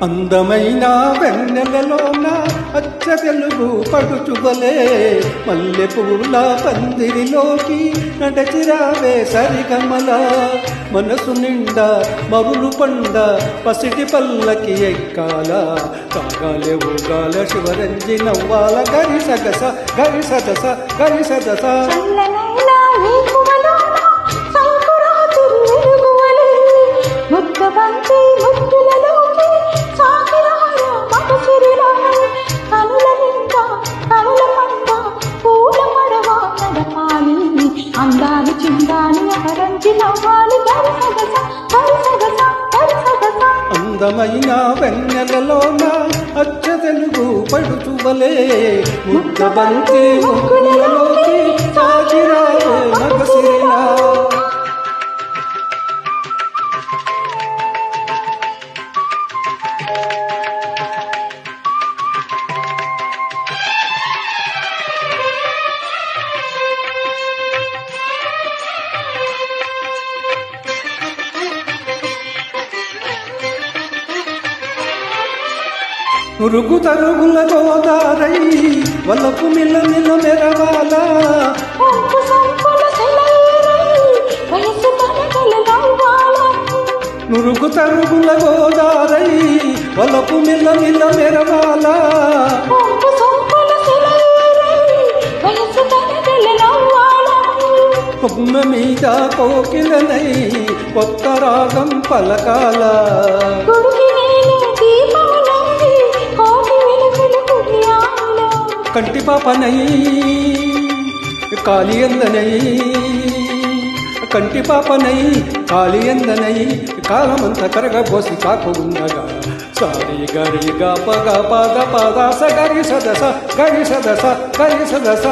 అందమైన వెన్నెలలోన అచ్చ తెలుగు పడుచువలే మల్లె పూల పందిరిలోకి నడచిరావే సరిగమల మనసు నిండా మరులు పండ పసిటి పల్లకి ఎక్కాల కాగాలే ఊగాల శివరంజి నవ్వాల గరి సగస గరి సదస గరి సదస అందాలు చిందాలు అపరంచి నవ్వాలి అందమైన వెన్నెలలోన అచ్చ తెలుగు పడుచువలే ముద్దబంతి ముగ్గులలోకి సాగిరావే మగసిరిలా నురుగు తరుగుల గోదారై వలపు మిల్ల మిల్ల మెరవాల నురుగు తరుగుల గోదారై వలపు మిల్ల మిల్ల మెరవాల కొమ్మ మీద కోకిలనై కొత్త రాగం పలకాల కంటి పాపనై కాళియందనై కంటి పాపనై కాళియందనై కాలమంత కరగబోసి కాకు ఉండగా సారి గరి గప గప గప దాస గరి సదస గరి సదస గరి సదస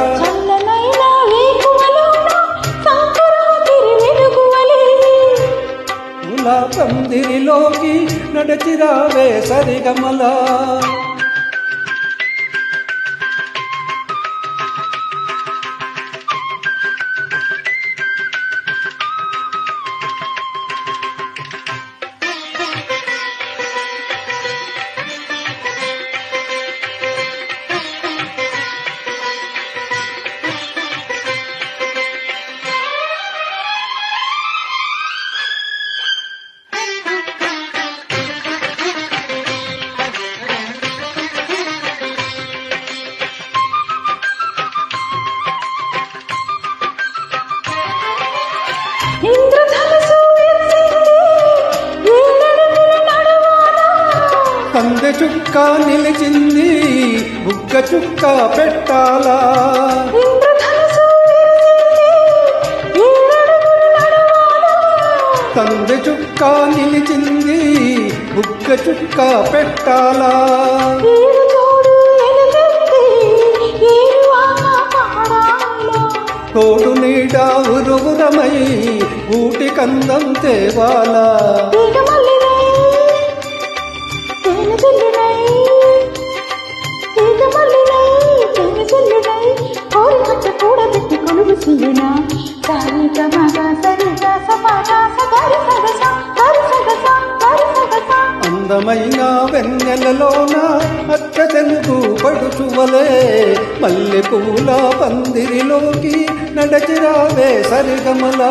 ములా పందిరిలోకి నడచిరావే సరిగమల కందె చుక్క నిలిచింది బుగ్గ చుక్క పెట్టాలా కందె చుక్క నిలిచింది బుగ్గ చుక్క పెట్టాలా తోడు నీడ ఉరుగురమై ఊటి కందం తేవాలా అందమైన వెన్నెలలోన అచ్చ తెలుగు పడుచువలే మల్లె పూల పందిరిలోకి నడచిరావే సరిగమల